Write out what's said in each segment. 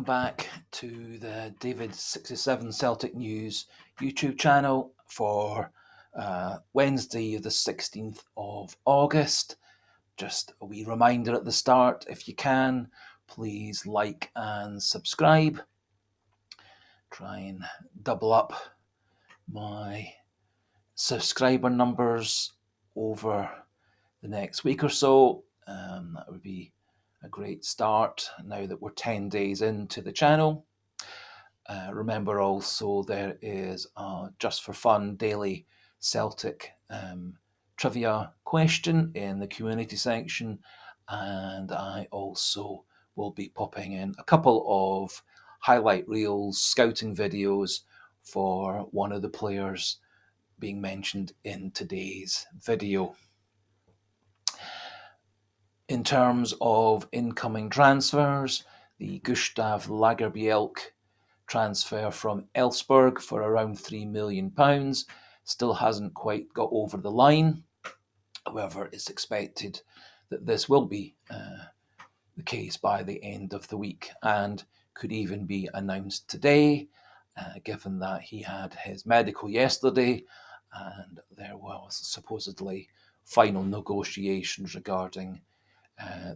back to the David67 Celtic News YouTube channel for Wednesday, the 16th of August. Just a wee reminder at the start, if you can, please like and subscribe. Try and double up my subscriber numbers over the next week or so. That would be a great start now that we're 10 days into the channel. Remember also there is a just for fun daily Celtic trivia question in the community section, and I also will be popping in a couple of highlight reels, scouting videos for one of the players being mentioned in today's video. In terms of incoming transfers, the Gustav Lagerbielke transfer from Elfsborg for around £3 million still hasn't quite got over the line. However, it's expected that this will be the case by the end of the week and could even be announced today, given that he had his medical yesterday and there was supposedly final negotiations regarding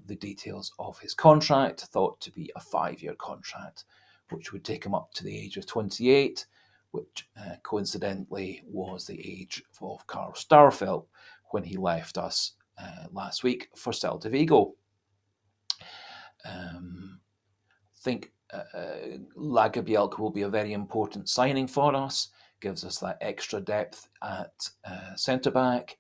the details of his contract, thought to be a 5-year contract, which would take him up to the age of 28, which coincidentally was the age of Carl Starfelt when he left us last week for Celta Vigo. I think Lagerbielke will be a very important signing for us, gives us that extra depth at centre-back,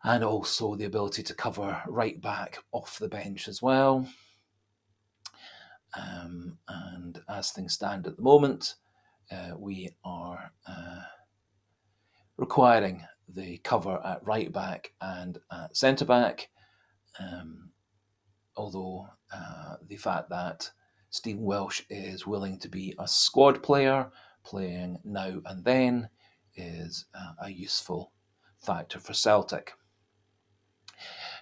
and also the ability to cover right back off the bench as well. And as things stand at the moment, we are requiring the cover at right back and at centre back. Although the fact that Stephen Welsh is willing to be a squad player, playing now and then, is a useful factor for Celtic.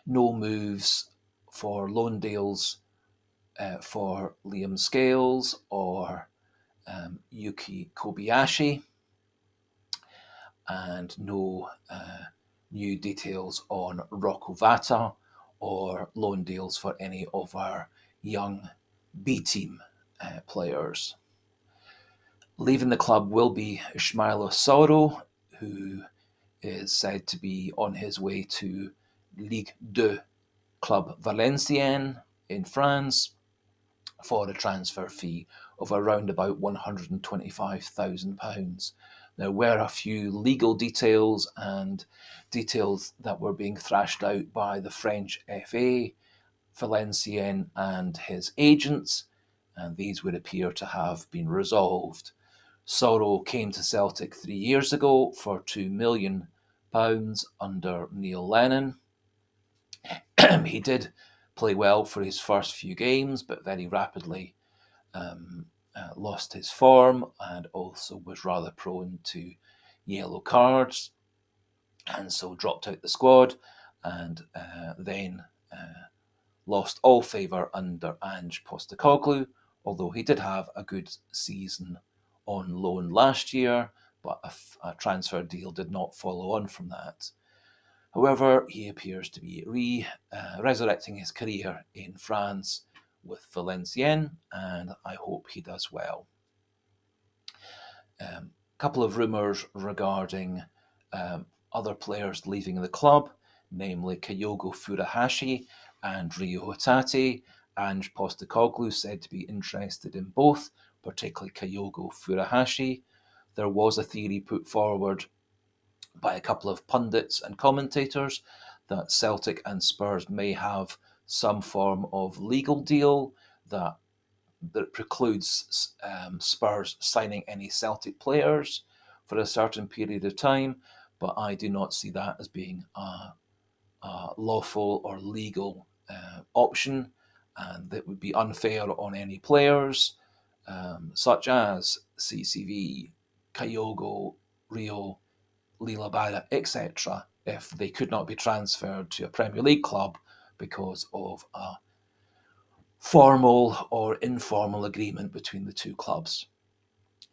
No moves for loan deals for Liam Scales or Yuki Kobayashi, and no new details on Rocco Vata or loan deals for any of our young B-team players. Leaving the club will be Ismailo Soro, who is said to be on his way to Ligue 2 club Valenciennes in France for a transfer fee of around about £125,000. There were a few legal details and details that were being thrashed out by the French FA, Valenciennes and his agents, and these would appear to have been resolved. Soro came to Celtic 3 years ago for £2 million under Neil Lennon. He did play well for his first few games, but very rapidly lost his form and also was rather prone to yellow cards, and so dropped out the squad and then lost all favour under Ange Postecoglou, although he did have a good season on loan last year, but a transfer deal did not follow on from that. However, he appears to be resurrecting his career in France with Valenciennes, and I hope he does well. A couple of rumours regarding other players leaving the club, namely Kyogo Furuhashi and Ryo Hatate. Ange Postecoglou said to be interested in both, particularly Kyogo Furuhashi. There was a theory put forward by a couple of pundits and commentators that Celtic and Spurs may have some form of legal deal that precludes Spurs signing any Celtic players for a certain period of time, but I do not see that as being a lawful or legal option, and that would be unfair on any players such as CCV, Kyogo, Rio, Lila Bada, etc., if they could not be transferred to a Premier League club because of a formal or informal agreement between the two clubs.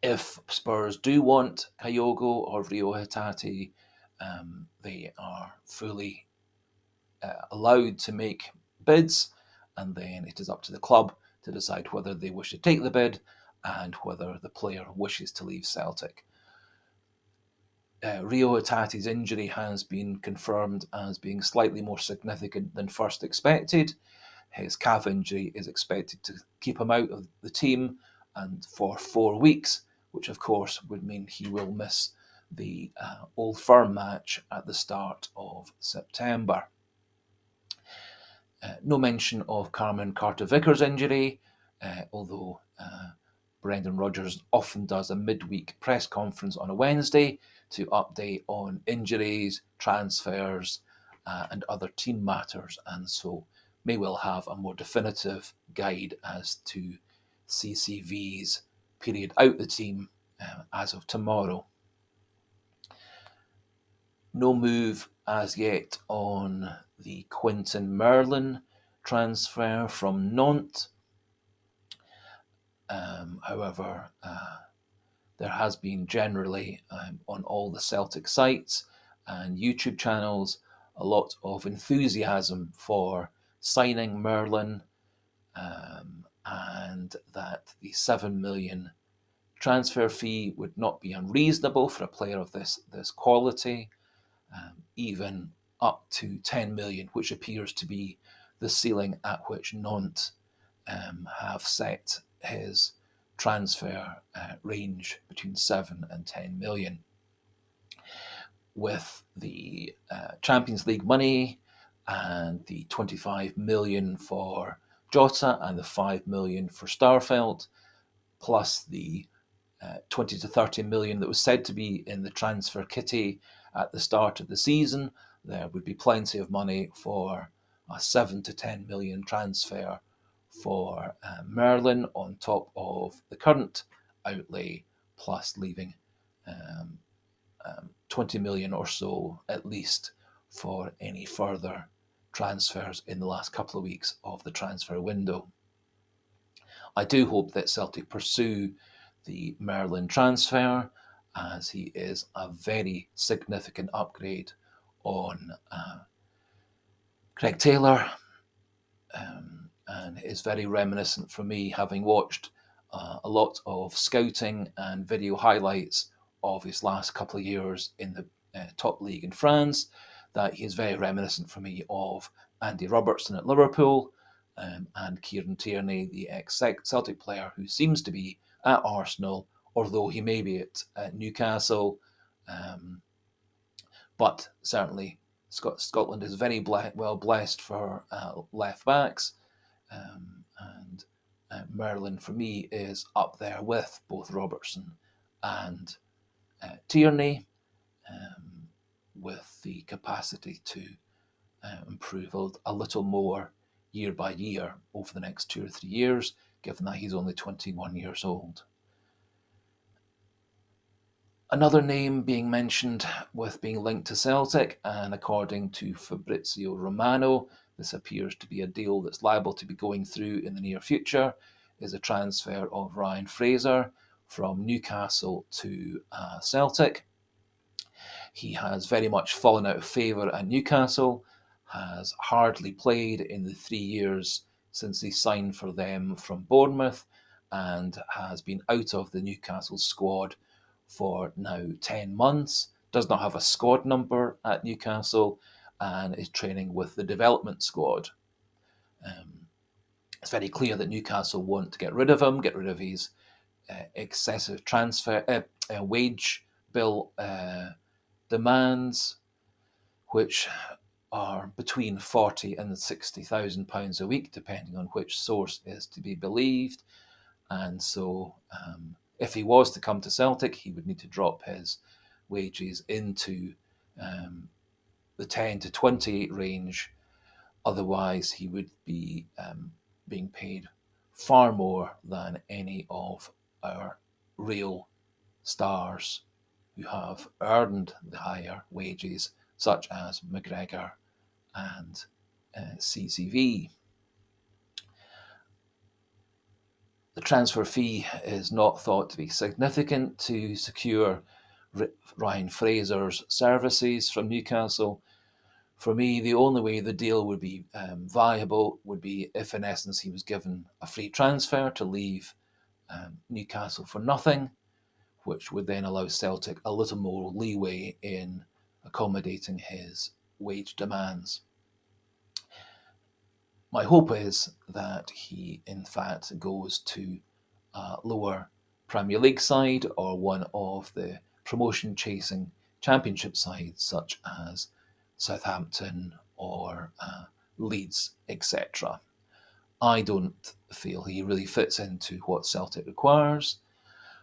If Spurs do want Kyogo or Rio Hatate, they are fully allowed to make bids, and then it is up to the club to decide whether they wish to take the bid and whether the player wishes to leave Celtic. Rio Hatate's injury has been confirmed as being slightly more significant than first expected. His calf injury is expected to keep him out of the team and for 4 weeks, which of course would mean he will miss the Old Firm match at the start of September. No mention of Cameron Carter-Vickers' injury, although Brendan Rodgers often does a midweek press conference on a Wednesday to update on injuries, transfers, and other team matters, and so may well have a more definitive guide as to CCV's period out the team as of tomorrow. No move as yet on the Quinton Merlin transfer from Nantes. However, there has been generally on all the Celtic sites and YouTube channels a lot of enthusiasm for signing Merlin, and that the 7 million transfer fee would not be unreasonable for a player of this quality, even up to 10 million, which appears to be the ceiling at which Nantes have set his transfer range between 7 and 10 million. With the Champions League money and the 25 million for Jota and the 5 million for Starfelt, plus the 20 to 30 million that was said to be in the transfer kitty at the start of the season, there would be plenty of money for a 7 to 10 million transfer for Merlin on top of the current outlay, plus leaving 20 million or so at least for any further transfers in the last couple of weeks of the transfer window. I do hope that Celtic pursue the Merlin transfer, as he is a very significant upgrade on Craig Taylor, and is very reminiscent for me, having watched a lot of scouting and video highlights of his last couple of years in the top league in France, that he is very reminiscent for me of Andy Robertson at Liverpool, and Kieran Tierney, the ex-Celtic player who seems to be at Arsenal, although he may be at Newcastle. But certainly Scotland is very well blessed for left backs, and Merlin for me is up there with both Robertson and Tierney, with the capacity to improve a little more year by year over the next 2 or 3 years, given that he's only 21 years old. Another name being mentioned with being linked to Celtic, and according to Fabrizio Romano, this appears to be a deal that's liable to be going through in the near future, is a transfer of Ryan Fraser from Newcastle to Celtic. He has very much fallen out of favour at Newcastle, has hardly played in the 3 years since he signed for them from Bournemouth, and has been out of the Newcastle squad for now 10 months, does not have a squad number at Newcastle, and is training with the development squad. It's very clear that Newcastle want to get rid of him, get rid of his excessive wage bill demands, which are between £40,000 and £60,000 a week, depending on which source is to be believed. And so if he was to come to Celtic, he would need to drop his wages into the 10 to 28 range. Otherwise, he would be being paid far more than any of our real stars who have earned the higher wages, such as McGregor and CCV. The transfer fee is not thought to be significant to secure Ryan Fraser's services from Newcastle. For me, the only way the deal would be viable would be if, in essence, he was given a free transfer to leave Newcastle for nothing, which would then allow Celtic a little more leeway in accommodating his wage demands. My hope is that he, in fact, goes to a lower Premier League side or one of the promotion-chasing Championship sides, such as Southampton or Leeds, etc. I don't feel he really fits into what Celtic requires.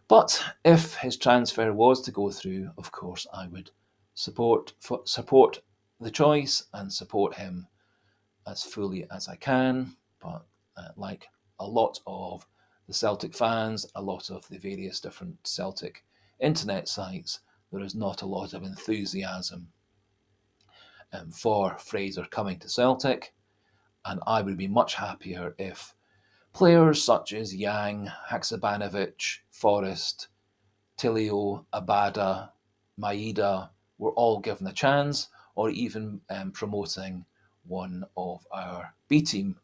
But if his transfer was to go through, of course, I would support the choice and support him as fully as I can. But like a lot of the Celtic fans, a lot of the various different Celtic internet sites, there is not a lot of enthusiasm for Fraser coming to Celtic. And I would be much happier if players such as Yang, Haksabanovic, Forrest, Tilio, Abada, Maeda were all given a chance, or even promoting one of our B team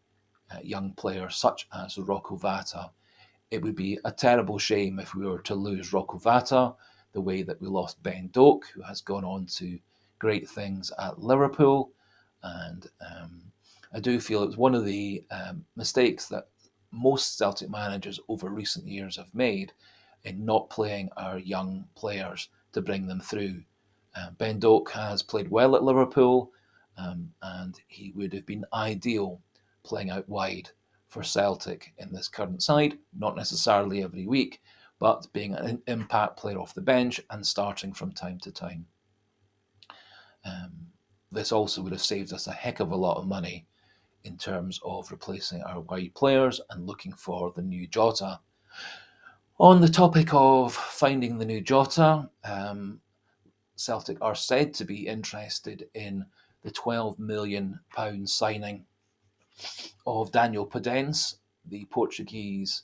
young players, such as Rocco Vata. It would be a terrible shame if we were to lose Rocco Vata the way that we lost Ben Doak, who has gone on to great things at Liverpool. And I do feel it's one of the mistakes that most Celtic managers over recent years have made in not playing our young players to bring them through. Ben Doak has played well at Liverpool, and he would have been ideal playing out wide for Celtic in this current side, not necessarily every week, but being an impact player off the bench and starting from time to time. This also would have saved us a heck of a lot of money in terms of replacing our wide players and looking for the new Jota. On the topic of finding the new Jota, Celtic are said to be interested in the £12 million signing of Daniel Podence, the Portuguese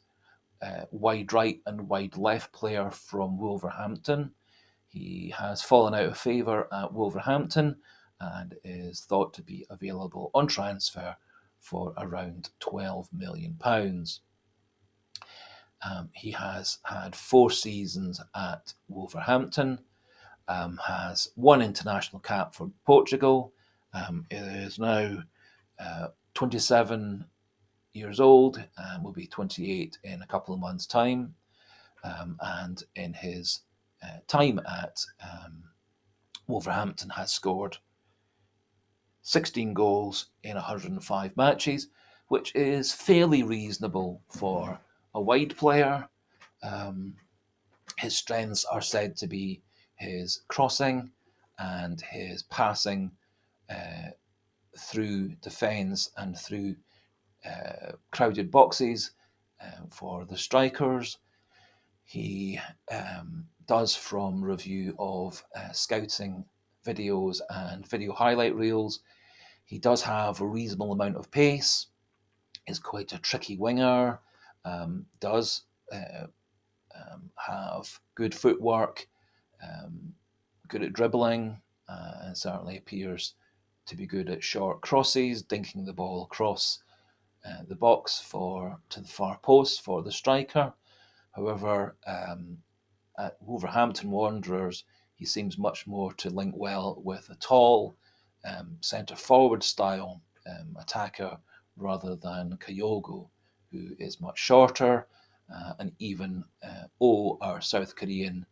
wide right and wide left player from Wolverhampton. He has fallen out of favour at Wolverhampton and is thought to be available on transfer for around £12 million. He has had 4 seasons at Wolverhampton, has 1 international cap for Portugal, is now 27 years old and will be 28 in a couple of months' time. And in his time at Wolverhampton has scored 16 goals in 105 matches, which is fairly reasonable for a wide player. His strengths are said to be his crossing and his passing through defence and through crowded boxes for the strikers. He does, from review of scouting videos and video highlight reels, he does have a reasonable amount of pace, is quite a tricky winger, does have good footwork, good at dribbling, and certainly appears to be good at short crosses, dinking the ball across the box to the far post for the striker. However, at Wolverhampton Wanderers, he seems much more to link well with a tall centre-forward style attacker rather than Kyogo, who is much shorter, and even our South Korean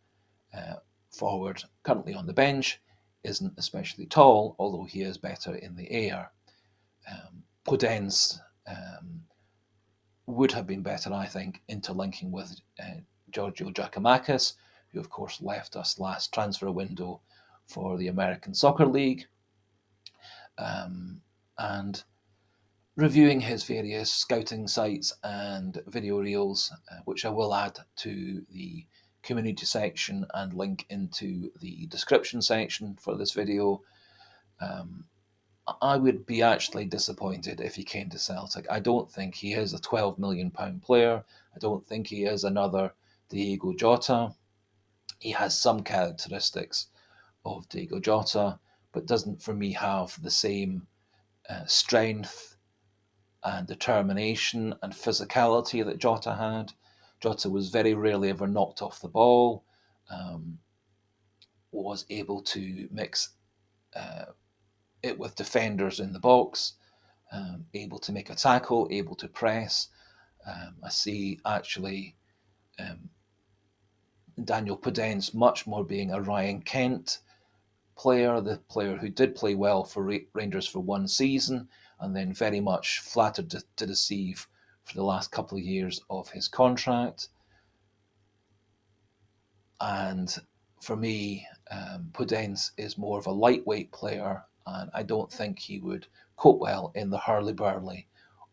forward currently on the bench isn't especially tall, although he is better in the air. Podence would have been better, I think, interlinking with Giorgio Giacomakis, who of course left us last transfer window for the American Soccer League, and reviewing his various scouting sites and video reels, which I will add to the community section and link into the description section for this video. I would be actually disappointed if he came to Celtic. I don't think he is a £12 million player. I don't think he is another Diogo Jota. He has some characteristics of Diogo Jota, but doesn't, for me, have the same strength and determination and physicality that Jota had. Jota was very rarely ever knocked off the ball, was able to mix it with defenders in the box, able to make a tackle, able to press. I see actually Daniel Podence much more being a Ryan Kent player, the player who did play well for Rangers for one season and then very much flattered to deceive for the last couple of years of his contract. And for me, Podence is more of a lightweight player, and I don't think he would cope well in the hurly-burly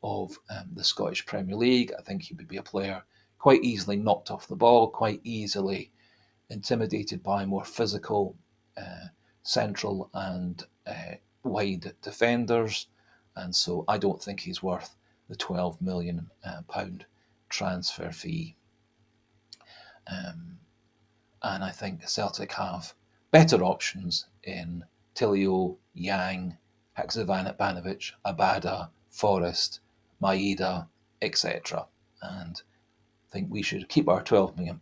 of the Scottish Premier League. I think he would be a player quite easily knocked off the ball, quite easily intimidated by more physical central and wide defenders, and so I don't think he's worth the £12 million transfer fee. And I think Celtic have better options in Tilio, Yang, Haksabanovic, Abada, Forrest, Maeda, etc. And I think we should keep our £12 million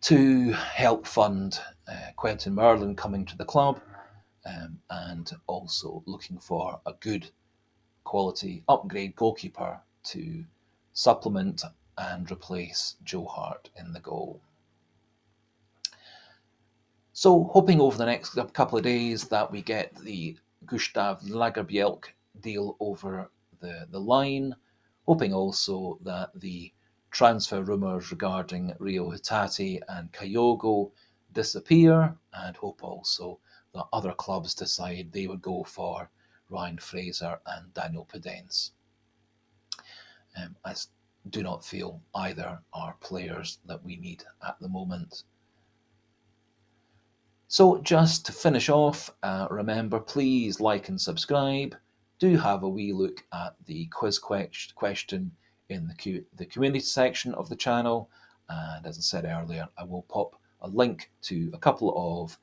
to help fund Quentin Merlin coming to the club, and also looking for a good quality upgrade goalkeeper to supplement and replace Joe Hart in the goal. So hoping over the next couple of days that we get the Gustav Lagerbielke deal over the line, hoping also that the transfer rumours regarding Rio Hatate and Kyogo disappear, and hope also that other clubs decide they would go for Ryan Fraser and Daniel Podence. I do not feel either are players that we need at the moment. So just to finish off, remember, please like and subscribe. Do have a wee look at the quiz question in the community section of the channel. And as I said earlier, I will pop a link to a couple of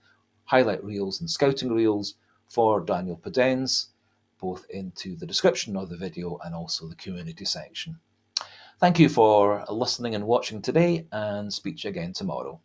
highlight reels and scouting reels for Daniel Podence, both into the description of the video and also the community section. Thank you for listening and watching today, and speak to you again tomorrow.